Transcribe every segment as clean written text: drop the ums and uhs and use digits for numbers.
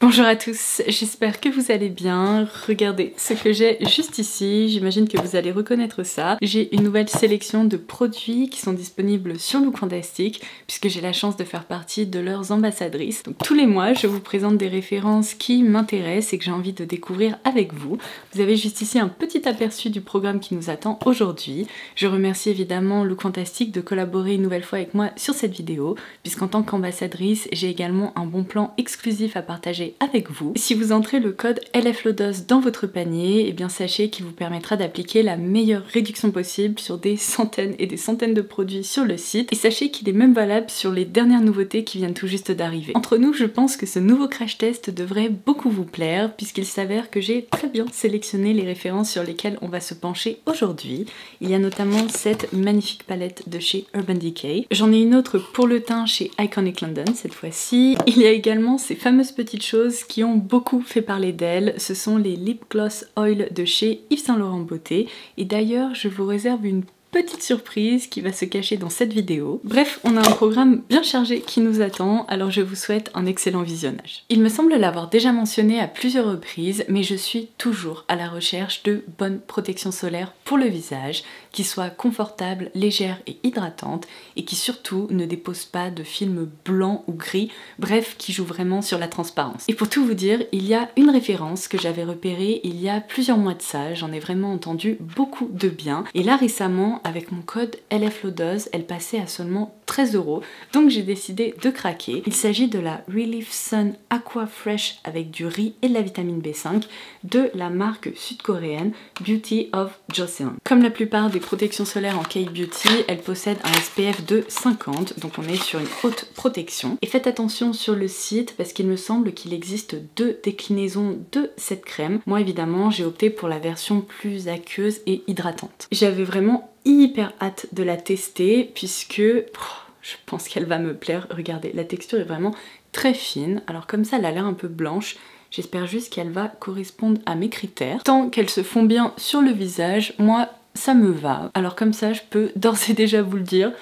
Bonjour à tous, j'espère que vous allez bien. Regardez ce que j'ai juste ici, j'imagine que vous allez reconnaître ça. J'ai une nouvelle sélection de produits qui sont disponibles sur Look Fantastic puisque j'ai la chance de faire partie de leurs ambassadrices. Donc tous les mois, je vous présente des références qui m'intéressent et que j'ai envie de découvrir avec vous. Vous avez juste ici un petit aperçu du programme qui nous attend aujourd'hui. Je remercie évidemment Look Fantastic de collaborer une nouvelle fois avec moi sur cette vidéo puisqu'en tant qu'ambassadrice, j'ai également un bon plan exclusif à partager avec vous. Si vous entrez le code LFLODOS dans votre panier, et bien sachez qu'il vous permettra d'appliquer la meilleure réduction possible sur des centaines et des centaines de produits sur le site. Et sachez qu'il est même valable sur les dernières nouveautés qui viennent tout juste d'arriver. Entre nous, je pense que ce nouveau crash test devrait beaucoup vous plaire puisqu'il s'avère que j'ai très bien sélectionné les références sur lesquelles on va se pencher aujourd'hui. Il y a notamment cette magnifique palette de chez Urban Decay. J'en ai une autre pour le teint chez Iconic London cette fois-ci. Il y a également ces fameuses petites choses qui ont beaucoup fait parler d'elles. Ce sont les Lip Gloss Oil de chez Yves Saint Laurent Beauté. Et d'ailleurs, je vous réserve une petite surprise qui va se cacher dans cette vidéo. Bref, on a un programme bien chargé qui nous attend, alors je vous souhaite un excellent visionnage. Il me semble l'avoir déjà mentionné à plusieurs reprises, mais je suis toujours à la recherche de bonnes protections solaires pour le visage, qui soient confortables, légères et hydratantes, et qui surtout ne déposent pas de film blanc ou gris, bref, qui jouent vraiment sur la transparence. Et pour tout vous dire, il y a une référence que j'avais repérée il y a plusieurs mois de ça, j'en ai vraiment entendu beaucoup de bien, et là récemment, avec mon code LFLODOS, elle passait à seulement 13 €, donc j'ai décidé de craquer. Il s'agit de la Relief Sun Aqua Fresh avec du riz et de la vitamine B5 de la marque sud-coréenne Beauty of Joseon. Comme la plupart des protections solaires en K-Beauty, elle possède un SPF de 50, donc on est sur une haute protection. Et faites attention sur le site parce qu'il me semble qu'il existe 2 déclinaisons de cette crème. Moi évidemment, j'ai opté pour la version plus aqueuse et hydratante. J'avais vraiment hyper hâte de la tester puisque je pense qu'elle va me plaire. Regardez, la texture est vraiment très fine. Alors comme ça, elle a l'air un peu blanche. J'espère juste qu'elle va correspondre à mes critères. Tant qu'elle se fond bien sur le visage, moi, ça me va. Alors comme ça, je peux d'ores et déjà vous le dire,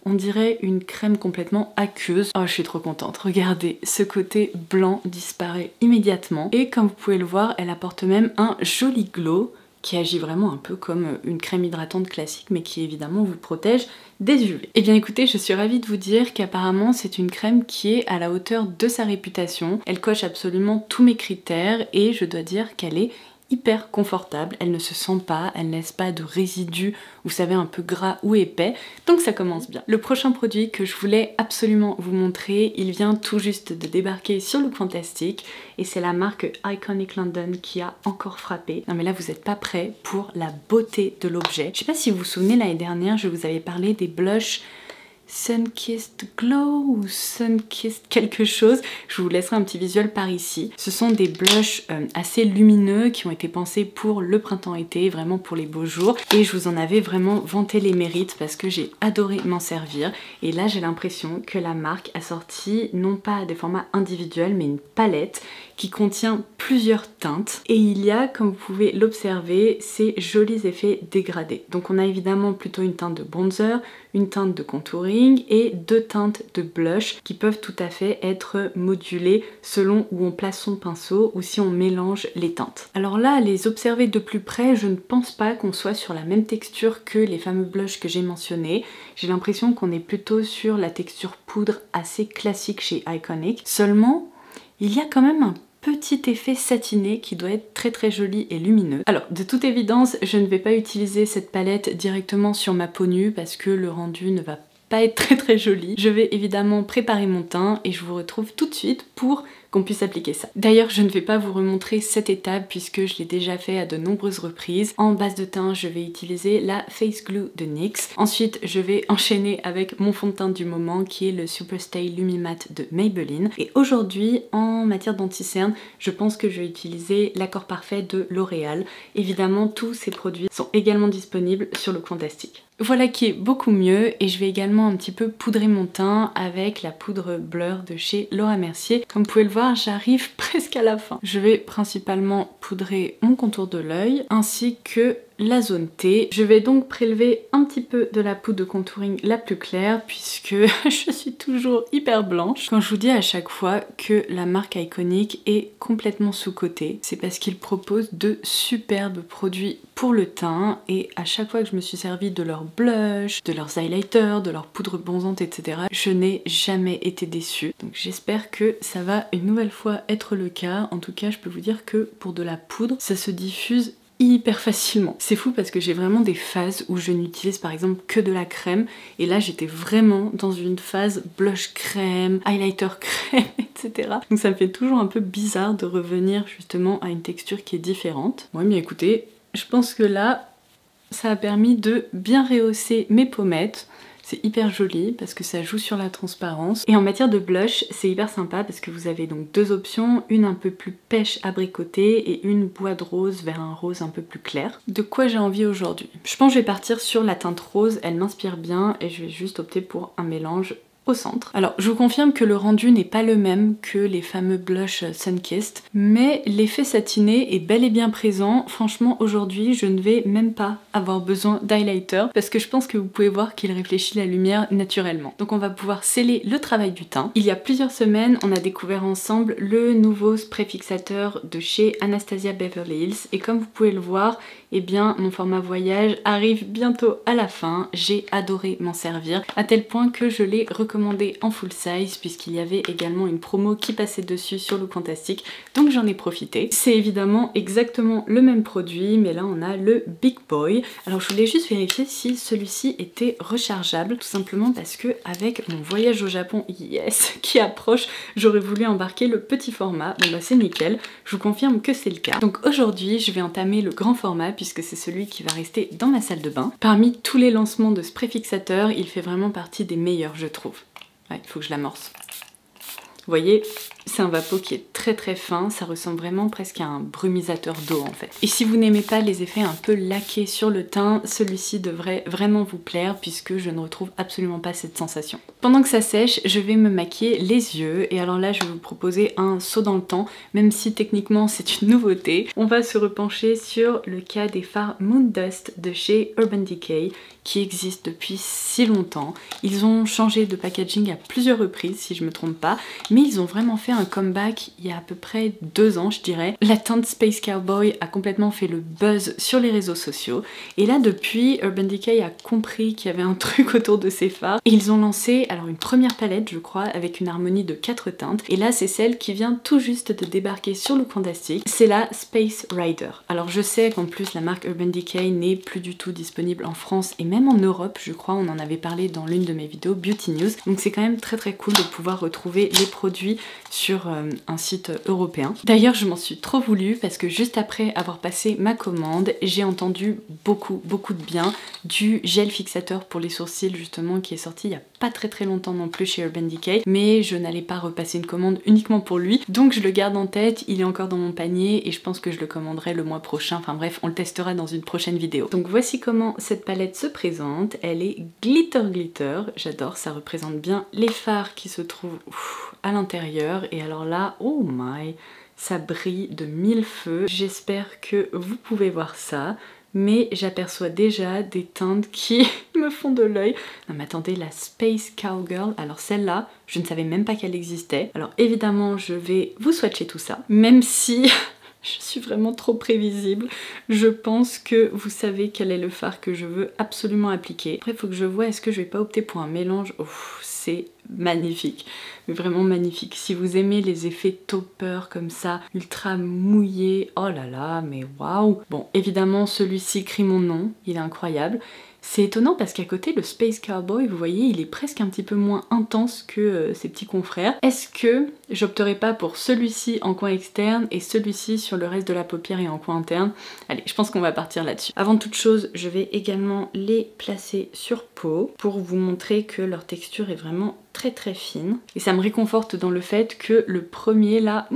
on dirait une crème complètement aqueuse. Oh, je suis trop contente. Regardez, ce côté blanc disparaît immédiatement. Et comme vous pouvez le voir, elle apporte même un joli glow qui agit vraiment un peu comme une crème hydratante classique mais qui évidemment vous protège des UV. Et bien écoutez, je suis ravie de vous dire qu'apparemment c'est une crème qui est à la hauteur de sa réputation. Elle coche absolument tous mes critères et je dois dire qu'elle est hyper confortable, elle ne se sent pas, elle ne laisse pas de résidus, vous savez, un peu gras ou épais, donc ça commence bien. Le prochain produit que je voulais absolument vous montrer, il vient tout juste de débarquer sur Look Fantastic et c'est la marque Iconic London qui a encore frappé. Non mais là vous n'êtes pas prêts pour la beauté de l'objet. Je sais pas si vous vous souvenez, l'année dernière je vous avais parlé des blushs Sunkissed Glow ou Sunkissed quelque chose, je vous laisserai un petit visuel par ici. Ce sont des blushs assez lumineux qui ont été pensés pour le printemps-été, vraiment pour les beaux jours. Et je vous en avais vraiment vanté les mérites parce que j'ai adoré m'en servir. Et là j'ai l'impression que la marque a sorti non pas des formats individuels mais une palette qui contient plusieurs teintes. Et il y a, comme vous pouvez l'observer, ces jolis effets dégradés. Donc on a évidemment plutôt une teinte de bronzer, une teinte de contouring et 2 teintes de blush qui peuvent tout à fait être modulées selon où on place son pinceau ou si on mélange les teintes. Alors là, à les observer de plus près, je ne pense pas qu'on soit sur la même texture que les fameux blushs que j'ai mentionnés. J'ai l'impression qu'on est plutôt sur la texture poudre assez classique chez Iconic. Seulement, il y a quand même un petit effet satiné qui doit être très très joli et lumineux. Alors de toute évidence, je ne vais pas utiliser cette palette directement sur ma peau nue parce que le rendu ne va pas être très très joli. Je vais évidemment préparer mon teint et je vous retrouve tout de suite pour qu'on puisse appliquer ça. D'ailleurs, je ne vais pas vous remontrer cette étape puisque je l'ai déjà fait à de nombreuses reprises. En base de teint, je vais utiliser la Face Glue de NYX. Ensuite, je vais enchaîner avec mon fond de teint du moment qui est le Superstay Lumimatte de Maybelline. Et aujourd'hui, en matière d'anti-cerne, je pense que je vais utiliser l'accord parfait de L'Oréal. Évidemment, tous ces produits sont également disponibles sur Look Fantastic. Voilà qui est beaucoup mieux et je vais également un petit peu poudrer mon teint avec la poudre Blur de chez Laura Mercier. Comme vous pouvez le voir, j'arrive presque à la fin. Je vais principalement poudrer mon contour de l'œil ainsi que la zone T. Je vais donc prélever un petit peu de la poudre de contouring la plus claire puisque je suis toujours hyper blanche. Quand je vous dis à chaque fois que la marque Iconic est complètement sous-cotée, c'est parce qu'ils proposent de superbes produits pour le teint et à chaque fois que je me suis servi de leurs blush, de leurs highlighters, de leurs poudres bronzantes, etc., je n'ai jamais été déçue. Donc j'espère que ça va une nouvelle fois être le cas. En tout cas, je peux vous dire que pour de la poudre, ça se diffuse hyper facilement. C'est fou parce que j'ai vraiment des phases où je n'utilise par exemple que de la crème et là j'étais vraiment dans une phase blush crème, highlighter crème, etc. Donc ça me fait toujours un peu bizarre de revenir justement à une texture qui est différente. Bon, mais écoutez, je pense que là ça a permis de bien rehausser mes pommettes. C'est hyper joli parce que ça joue sur la transparence. Et en matière de blush, c'est hyper sympa parce que vous avez donc deux options, une un peu plus pêche abricotée et une bois de rose vers un rose un peu plus clair. De quoi j'ai envie aujourd'hui? Je pense que je vais partir sur la teinte rose, elle m'inspire bien et je vais juste opter pour un mélange au centre. Alors je vous confirme que le rendu n'est pas le même que les fameux blush Sunkissed, mais l'effet satiné est bel et bien présent. Franchement aujourd'hui je ne vais même pas avoir besoin d'highlighter parce que je pense que vous pouvez voir qu'il réfléchit la lumière naturellement. Donc on va pouvoir sceller le travail du teint. Il y a plusieurs semaines on a découvert ensemble le nouveau spray fixateur de chez Anastasia Beverly Hills et comme vous pouvez le voir, eh bien mon format voyage arrive bientôt à la fin. J'ai adoré m'en servir à tel point que je l'ai recommandé en full size puisqu'il y avait également une promo qui passait dessus sur Look Fantastic, donc j'en ai profité. C'est évidemment exactement le même produit mais là on a le Big Boy. Alors je voulais juste vérifier si celui-ci était rechargeable, tout simplement parce que avec mon voyage au Japon, yes, qui approche, j'aurais voulu embarquer le petit format. Bon bah c'est nickel, je vous confirme que c'est le cas. Donc aujourd'hui je vais entamer le grand format puisque c'est celui qui va rester dans ma salle de bain. Parmi tous les lancements de spray fixateur, il fait vraiment partie des meilleurs je trouve. Ouais, il faut que je l'amorce. Vous voyez, c'est un vapeau qui est très fin, ça ressemble vraiment presque à un brumisateur d'eau en fait. Et si vous n'aimez pas les effets un peu laqués sur le teint, celui-ci devrait vraiment vous plaire puisque je ne retrouve absolument pas cette sensation. Pendant que ça sèche, je vais me maquiller les yeux et alors là je vais vous proposer un saut dans le temps, même si techniquement c'est une nouveauté. On va se repencher sur le cas des fards Moon Dust de chez Urban Decay qui existent depuis si longtemps. Ils ont changé de packaging à plusieurs reprises si je me trompe pas, mais ils ont vraiment fait un comeback il y a à peu près 2 ans je dirais. La teinte Space Cowboy a complètement fait le buzz sur les réseaux sociaux et là depuis Urban Decay a compris qu'il y avait un truc autour de ces fards et ils ont lancé alors une première palette je crois avec une harmonie de 4 teintes et là c'est celle qui vient tout juste de débarquer sur Look Fantastic, c'est la Space Rider. Alors je sais qu'en plus la marque Urban Decay n'est plus du tout disponible en France et même en Europe je crois, on en avait parlé dans l'une de mes vidéos Beauty News, donc c'est quand même très cool de pouvoir retrouver les produits sur un site européen. D'ailleurs je m'en suis trop voulu parce que juste après avoir passé ma commande j'ai entendu beaucoup de bien du gel fixateur pour les sourcils justement qui est sorti il y a pas très longtemps non plus chez Urban Decay, mais je n'allais pas repasser une commande uniquement pour lui donc je le garde en tête, il est encore dans mon panier et je pense que je le commanderai le mois prochain, enfin bref on le testera dans une prochaine vidéo. Donc voici comment cette palette se présente, elle est glitter, j'adore, ça représente bien les fards qui se trouvent à l'intérieur et alors là, oh my, ça brille de 1000 feux, j'espère que vous pouvez voir ça. Mais j'aperçois déjà des teintes qui me font de l'œil. Non mais attendez, la Space Cowgirl, alors celle-là, je ne savais même pas qu'elle existait. Alors évidemment, je vais vous swatcher tout ça, même si je suis vraiment trop prévisible. Je pense que vous savez quel est le fard que je veux absolument appliquer. Après, il faut que je vois, est-ce que je vais pas opter pour un mélange? C'est magnifique, mais vraiment magnifique. Si vous aimez les effets topper comme ça, ultra mouillés, oh là là, mais waouh! Bon, évidemment, celui-ci crie mon nom, il est incroyable. C'est étonnant parce qu'à côté, le Space Cowboy, vous voyez, il est presque un petit peu moins intense que ses petits confrères. Est-ce que j'opterai pas pour celui-ci en coin externe et celui-ci sur le reste de la paupière et en coin interne? Allez, je pense qu'on va partir là-dessus. Avant toute chose, je vais également les placer sur peau pour vous montrer que leur texture est vraiment très fine. Et ça me réconforte dans le fait que le premier là,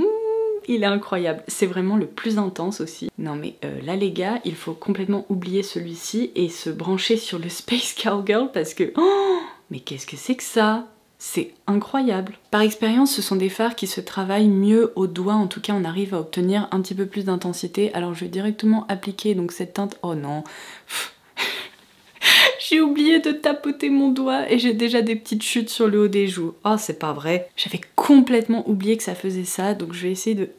il est incroyable, c'est vraiment le plus intense aussi. Non mais là les gars, il faut complètement oublier celui-ci et se brancher sur le Space Cowgirl parce que... Oh, mais qu'est-ce que c'est que ça? c'est incroyable. Par expérience, ce sont des fards qui se travaillent mieux au doigt, en tout cas on arrive à obtenir un petit peu plus d'intensité. Alors je vais directement appliquer donc cette teinte, oh non, j'ai oublié de tapoter mon doigt et j'ai déjà des petites chutes sur le haut des joues. Oh c'est pas vrai, j'avais complètement oublié que ça faisait ça, donc je vais essayer de...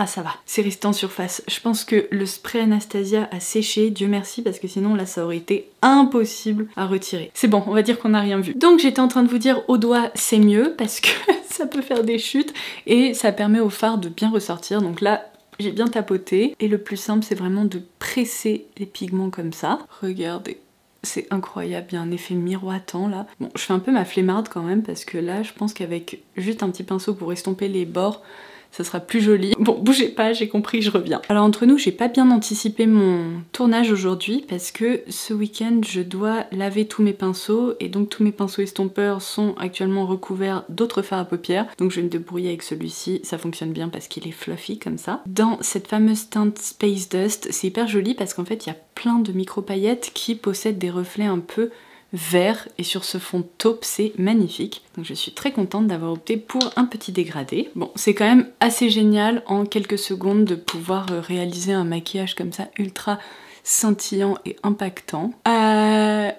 Ah ça va, c'est resté en surface. Je pense que le spray Anastasia a séché, Dieu merci, parce que sinon là ça aurait été impossible à retirer. C'est bon, on va dire qu'on n'a rien vu. Donc j'étais en train de vous dire au doigt c'est mieux parce que ça peut faire des chutes et ça permet au fard de bien ressortir. Donc là j'ai bien tapoté et le plus simple c'est vraiment de presser les pigments comme ça. Regardez. C'est incroyable, il y a un effet miroitant là. Bon, je fais un peu ma flemmarde quand même parce que là je pense qu'avec juste un petit pinceau pour estomper les bords, ça sera plus joli. Bon, bougez pas, j'ai compris, je reviens. Alors entre nous, j'ai pas bien anticipé mon tournage aujourd'hui parce que ce week-end, je dois laver tous mes pinceaux et donc tous mes pinceaux estompeurs sont actuellement recouverts d'autres fards à paupières. Donc je vais me débrouiller avec celui-ci, ça fonctionne bien parce qu'il est fluffy comme ça. Dans cette fameuse teinte Space Dust, c'est hyper joli parce qu'en fait, il y a plein de micro-paillettes qui possèdent des reflets un peu vert et sur ce fond taupe, c'est magnifique. Donc je suis très contente d'avoir opté pour un petit dégradé. Bon, c'est quand même assez génial en quelques secondes de pouvoir réaliser un maquillage comme ça ultra scintillant et impactant. Non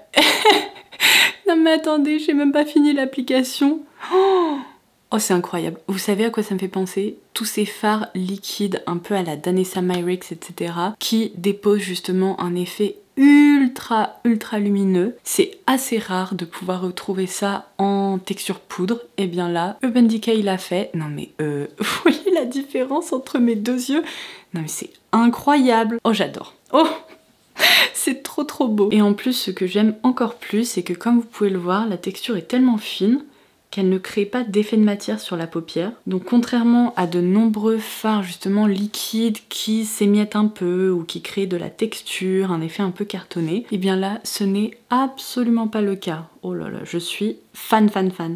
mais attendez, j'ai même pas fini l'application. Oh c'est incroyable. Vous savez à quoi ça me fait penser? Tous ces fards liquides un peu à la Danessa Myricks, etc. qui déposent justement un effet ultra lumineux. C'est assez rare de pouvoir retrouver ça en texture poudre. Et bien là, Urban Decay l'a fait. Non mais vous voyez la différence entre mes deux yeux? Non mais c'est incroyable. Oh j'adore. Oh c'est trop beau. Et en plus ce que j'aime encore plus, c'est que comme vous pouvez le voir, la texture est tellement fine qu'elle ne crée pas d'effet de matière sur la paupière. Donc contrairement à de nombreux fards justement liquides qui s'émiettent un peu ou qui créent de la texture, un effet un peu cartonné, et bien là ce n'est absolument pas le cas. Oh là là, je suis fan.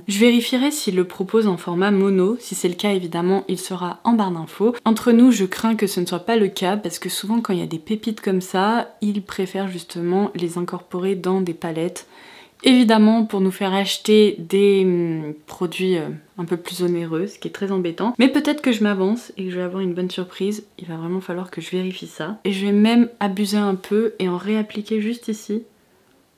Je vérifierai s'il le propose en format mono. Si c'est le cas, évidemment, il sera en barre d'infos. Entre nous, je crains que ce ne soit pas le cas parce que souvent quand il y a des pépites comme ça, ils préfèrent justement les incorporer dans des palettes. Évidemment pour nous faire acheter des produits un peu plus onéreux, ce qui est très embêtant. Mais peut-être que je m'avance et que je vais avoir une bonne surprise. Il va vraiment falloir que je vérifie ça. Et je vais même abuser un peu et en réappliquer juste ici,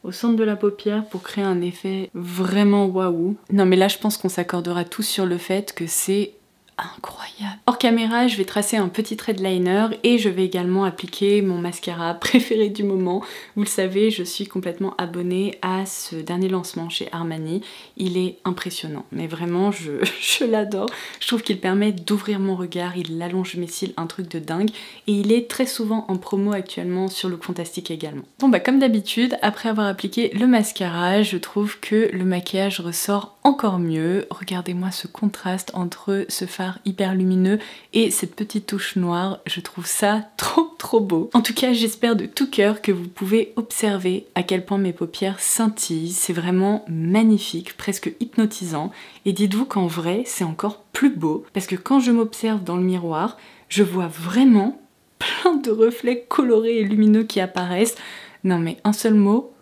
au centre de la paupière, pour créer un effet vraiment waouh. Non mais là je pense qu'on s'accordera tous sur le fait que c'est incroyable. Hors caméra, je vais tracer un petit trait de liner et je vais également appliquer mon mascara préféré du moment. Vous le savez, je suis complètement abonnée à ce dernier lancement chez Armani. Il est impressionnant, mais vraiment, je l'adore. Je trouve qu'il permet d'ouvrir mon regard, il allonge mes cils, un truc de dingue. Et il est très souvent en promo actuellement sur Look Fantastic également. Bon bah comme d'habitude, après avoir appliqué le mascara, je trouve que le maquillage ressort encore mieux. Regardez-moi ce contraste entre ce fard hyper lumineux et cette petite touche noire, je trouve ça trop beau. En tout cas, j'espère de tout cœur que vous pouvez observer à quel point mes paupières scintillent. C'est vraiment magnifique, presque hypnotisant. Et dites-vous qu'en vrai, c'est encore plus beau parce que quand je m'observe dans le miroir, je vois vraiment plein de reflets colorés et lumineux qui apparaissent. Non mais un seul mot,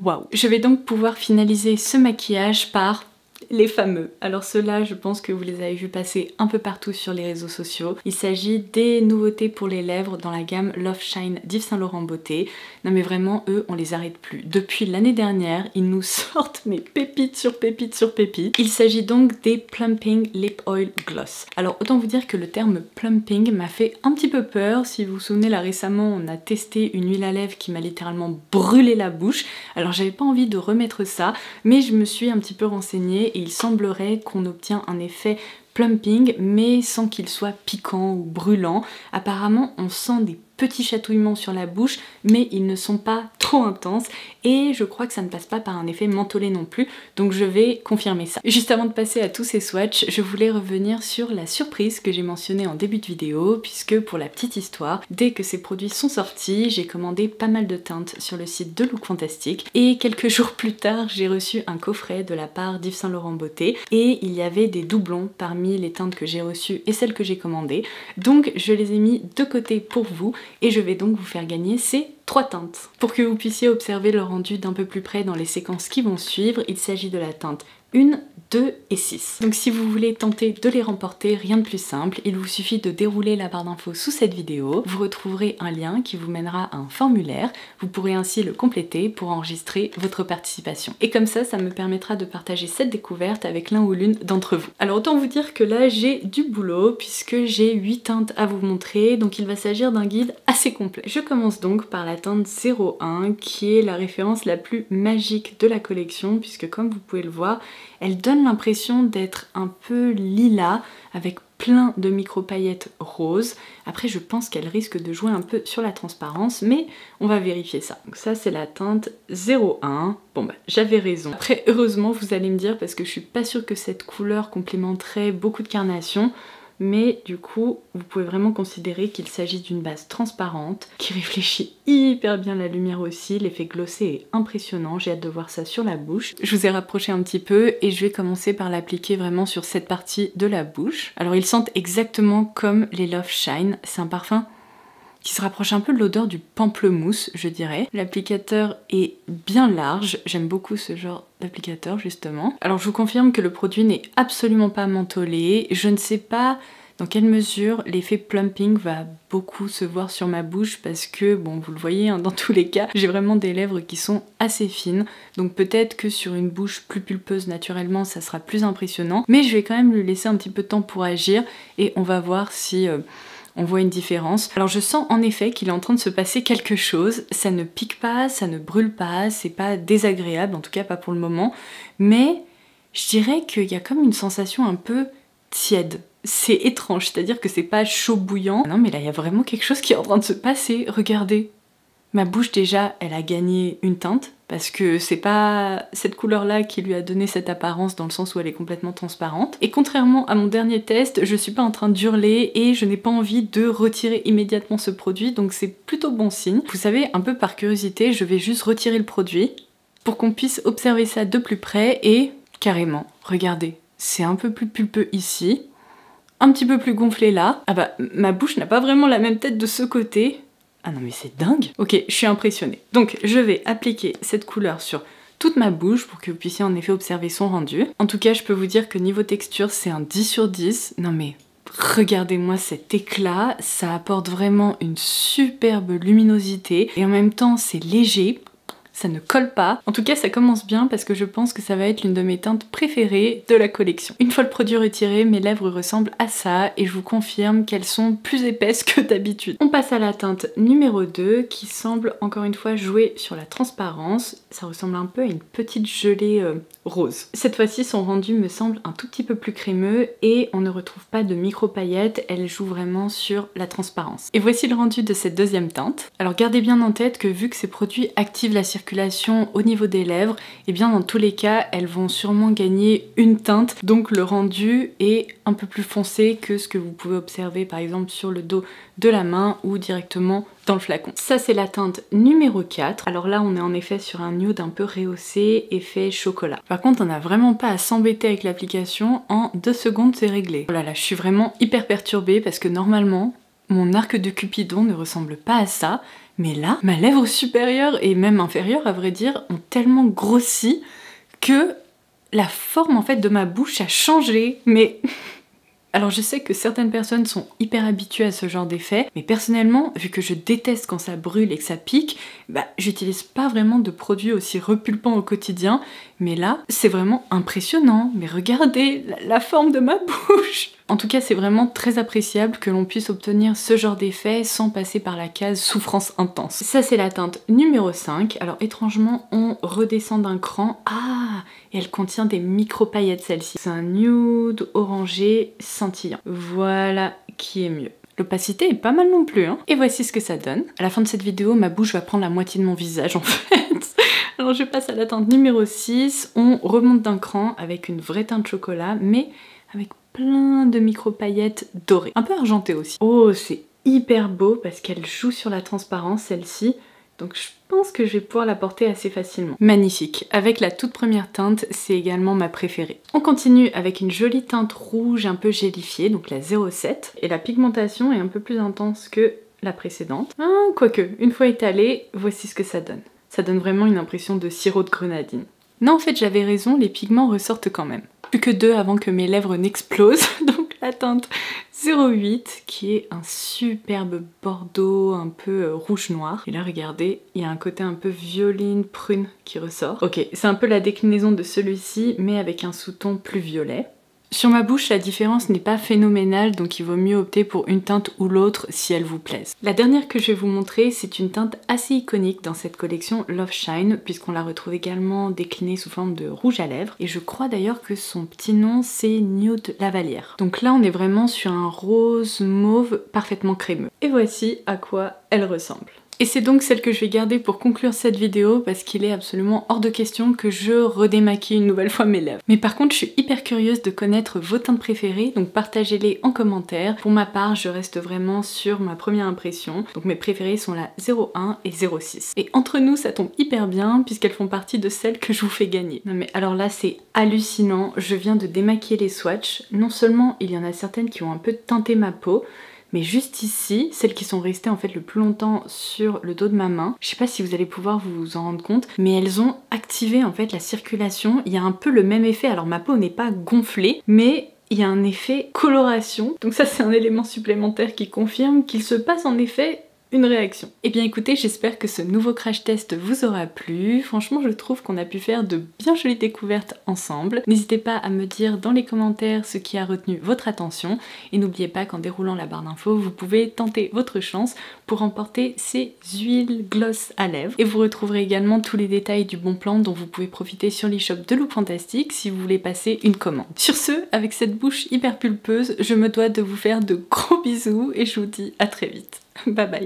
waouh. Je vais donc pouvoir finaliser ce maquillage par les fameux. Alors ceux-là, je pense que vous les avez vus passer un peu partout sur les réseaux sociaux. Il s'agit des nouveautés pour les lèvres dans la gamme Love Shine d'Yves Saint Laurent Beauté. Non mais vraiment, eux, on les arrête plus. Depuis l'année dernière, ils nous sortent mes pépites sur pépites sur pépites. Il s'agit donc des Plumping Lip Oil Gloss. Alors autant vous dire que le terme plumping m'a fait un petit peu peur. Si vous vous souvenez, là récemment, on a testé une huile à lèvres qui m'a littéralement brûlé la bouche. Alors j'avais pas envie de remettre ça, mais je me suis un petit peu renseignée et il semblerait qu'on obtient un effet plumping mais sans qu'il soit piquant ou brûlant. Apparemment on sent des petits chatouillements sur la bouche mais ils ne sont pas trop intenses et je crois que ça ne passe pas par un effet mentholé non plus, donc je vais confirmer ça. Juste avant de passer à tous ces swatchs, je voulais revenir sur la surprise que j'ai mentionnée en début de vidéo, puisque pour la petite histoire, dès que ces produits sont sortis, j'ai commandé pas mal de teintes sur le site de Look Fantastic et quelques jours plus tard j'ai reçu un coffret de la part d'Yves Saint Laurent Beauté et il y avait des doublons parmi les teintes que j'ai reçues et celles que j'ai commandées, donc je les ai mis de côté pour vous et je vais donc vous faire gagner ces 3 teintes. Pour que vous puissiez observer le rendu d'un peu plus près dans les séquences qui vont suivre, il s'agit de la teinte 1, 2 et 6. Donc si vous voulez tenter de les remporter, rien de plus simple, il vous suffit de dérouler la barre d'infos sous cette vidéo, vous retrouverez un lien qui vous mènera à un formulaire, vous pourrez ainsi le compléter pour enregistrer votre participation. Et comme ça me permettra de partager cette découverte avec l'un ou l'une d'entre vous. Alors autant vous dire que là j'ai du boulot puisque j'ai 8 teintes à vous montrer, donc il va s'agir d'un guide assez complet. Je commence donc par la teinte 01 qui est la référence la plus magique de la collection puisque comme vous pouvez le voir, elle donne l'impression d'être un peu lilas avec plein de micro-paillettes roses. Après je pense qu'elle risque de jouer un peu sur la transparence mais on va vérifier ça. Donc ça c'est la teinte 01. Bon bah j'avais raison. Après heureusement vous allez me dire parce que je suis pas sûre que cette couleur complémenterait beaucoup de carnation. Mais du coup, vous pouvez vraiment considérer qu'il s'agit d'une base transparente qui réfléchit hyper bien la lumière aussi. L'effet glossé est impressionnant, j'ai hâte de voir ça sur la bouche. Je vous ai rapproché un petit peu et je vais commencer par l'appliquer vraiment sur cette partie de la bouche. Alors ils sentent exactement comme les Love Shine, c'est un parfum qui se rapproche un peu de l'odeur du pamplemousse, je dirais. L'applicateur est bien large, j'aime beaucoup ce genre d'applicateur justement. Alors je vous confirme que le produit n'est absolument pas mentholé, je ne sais pas dans quelle mesure l'effet plumping va beaucoup se voir sur ma bouche parce que, bon vous le voyez hein, dans tous les cas, j'ai vraiment des lèvres qui sont assez fines, donc peut-être que sur une bouche plus pulpeuse naturellement ça sera plus impressionnant, mais je vais quand même lui laisser un petit peu de temps pour agir et on va voir si on voit une différence. Alors je sens en effet qu'il est en train de se passer quelque chose, ça ne pique pas, ça ne brûle pas, c'est pas désagréable, en tout cas pas pour le moment, mais je dirais qu'il y a comme une sensation un peu tiède. C'est étrange, c'est-à-dire que c'est pas chaud bouillant. Non mais là il y a vraiment quelque chose qui est en train de se passer, regardez. Ma bouche déjà, elle a gagné une teinte, parce que c'est pas cette couleur-là qui lui a donné cette apparence dans le sens où elle est complètement transparente. Et contrairement à mon dernier test, je suis pas en train d'hurler et je n'ai pas envie de retirer immédiatement ce produit, donc c'est plutôt bon signe. Vous savez, un peu par curiosité, je vais juste retirer le produit pour qu'on puisse observer ça de plus près et carrément, regardez, c'est un peu plus pulpeux ici, un petit peu plus gonflé là. Ah bah, ma bouche n'a pas vraiment la même tête de ce côté. Ah non mais c'est dingue. Ok, je suis impressionnée. Donc je vais appliquer cette couleur sur toute ma bouche pour que vous puissiez en effet observer son rendu. En tout cas, je peux vous dire que niveau texture, c'est un 10 sur 10. Non mais regardez-moi cet éclat, ça apporte vraiment une superbe luminosité et en même temps c'est léger. Ça ne colle pas. En tout cas, ça commence bien parce que je pense que ça va être l'une de mes teintes préférées de la collection. Une fois le produit retiré, mes lèvres ressemblent à ça et je vous confirme qu'elles sont plus épaisses que d'habitude. On passe à la teinte numéro 2 qui semble encore une fois jouer sur la transparence. Ça ressemble un peu à une petite gelée rose. Cette fois-ci, son rendu me semble un tout petit peu plus crémeux et on ne retrouve pas de micro-paillettes. Elle joue vraiment sur la transparence. Et voici le rendu de cette deuxième teinte. Alors gardez bien en tête que vu que ces produits activent la circulation au niveau des lèvres, et bien dans tous les cas elles vont sûrement gagner une teinte, donc le rendu est un peu plus foncé que ce que vous pouvez observer par exemple sur le dos de la main ou directement dans le flacon. Ça c'est la teinte numéro 4. Alors là on est en effet sur un nude un peu rehaussé, effet chocolat. Par contre on n'a vraiment pas à s'embêter avec l'application, en 2 secondes c'est réglé. Oh là là, je suis vraiment hyper perturbée parce que normalement mon arc de Cupidon ne ressemble pas à ça. Mais là, ma lèvre supérieure et même inférieure, à vrai dire, ont tellement grossi que la forme en fait de ma bouche a changé. Mais alors je sais que certaines personnes sont hyper habituées à ce genre d'effet, mais personnellement, vu que je déteste quand ça brûle et que ça pique, bah j'utilise pas vraiment de produits aussi repulpants au quotidien, mais là, c'est vraiment impressionnant. Mais regardez la forme de ma bouche. En tout cas, c'est vraiment très appréciable que l'on puisse obtenir ce genre d'effet sans passer par la case souffrance intense. Ça, c'est la teinte numéro 5. Alors étrangement, on redescend d'un cran. Ah, et elle contient des micro-paillettes, celle-ci. C'est un nude orangé scintillant. Voilà qui est mieux. L'opacité est pas mal non plus, hein. Et voici ce que ça donne. À la fin de cette vidéo, ma bouche va prendre la moitié de mon visage, en fait. Alors je passe à la teinte numéro 6. On remonte d'un cran avec une vraie teinte chocolat, mais avec plein de micro-paillettes dorées. Un peu argentées aussi. Oh, c'est hyper beau parce qu'elle joue sur la transparence, celle-ci. Donc je pense que je vais pouvoir la porter assez facilement. Magnifique. Avec la toute première teinte, c'est également ma préférée. On continue avec une jolie teinte rouge un peu gélifiée, donc la 07. Et la pigmentation est un peu plus intense que la précédente. Quoique, une fois étalée, voici ce que ça donne. Ça donne vraiment une impression de sirop de grenadine. Non, en fait, j'avais raison, les pigments ressortent quand même. Plus que 2 avant que mes lèvres n'explosent, donc la teinte 08 qui est un superbe bordeaux un peu rouge-noir. Et là, regardez, il y a un côté un peu violine prune qui ressort. Ok, c'est un peu la déclinaison de celui-ci, mais avec un sous-ton plus violet. Sur ma bouche, la différence n'est pas phénoménale, donc il vaut mieux opter pour une teinte ou l'autre si elle vous plaise. La dernière que je vais vous montrer, c'est une teinte assez iconique dans cette collection Love Shine, puisqu'on la retrouve également déclinée sous forme de rouge à lèvres. Et je crois d'ailleurs que son petit nom, c'est Nude Lavalière. Donc là, on est vraiment sur un rose mauve parfaitement crémeux. Et voici à quoi elle ressemble. Et c'est donc celle que je vais garder pour conclure cette vidéo parce qu'il est absolument hors de question que je redémaquille une nouvelle fois mes lèvres. Mais par contre, je suis hyper curieuse de connaître vos teintes préférées, donc partagez-les en commentaire. Pour ma part, je reste vraiment sur ma première impression. Donc mes préférées sont la 01 et 06. Et entre nous, ça tombe hyper bien puisqu'elles font partie de celles que je vous fais gagner. Non mais alors là, c'est hallucinant. Je viens de démaquiller les swatchs. Non seulement il y en a certaines qui ont un peu teinté ma peau, mais juste ici, celles qui sont restées en fait le plus longtemps sur le dos de ma main, je sais pas si vous allez pouvoir vous en rendre compte, mais elles ont activé en fait la circulation. Il y a un peu le même effet, alors ma peau n'est pas gonflée, mais il y a un effet coloration. Donc ça c'est un élément supplémentaire qui confirme qu'il se passe en effet une réaction. Et bien écoutez, j'espère que ce nouveau crash test vous aura plu. Franchement, je trouve qu'on a pu faire de bien jolies découvertes ensemble. N'hésitez pas à me dire dans les commentaires ce qui a retenu votre attention. Et n'oubliez pas qu'en déroulant la barre d'infos, vous pouvez tenter votre chance pour remporter ces huiles gloss à lèvres. Et vous retrouverez également tous les détails du bon plan dont vous pouvez profiter sur l'e-shop de Look Fantastic si vous voulez passer une commande. Sur ce, avec cette bouche hyper pulpeuse, je me dois de vous faire de gros bisous et je vous dis à très vite. Bye bye.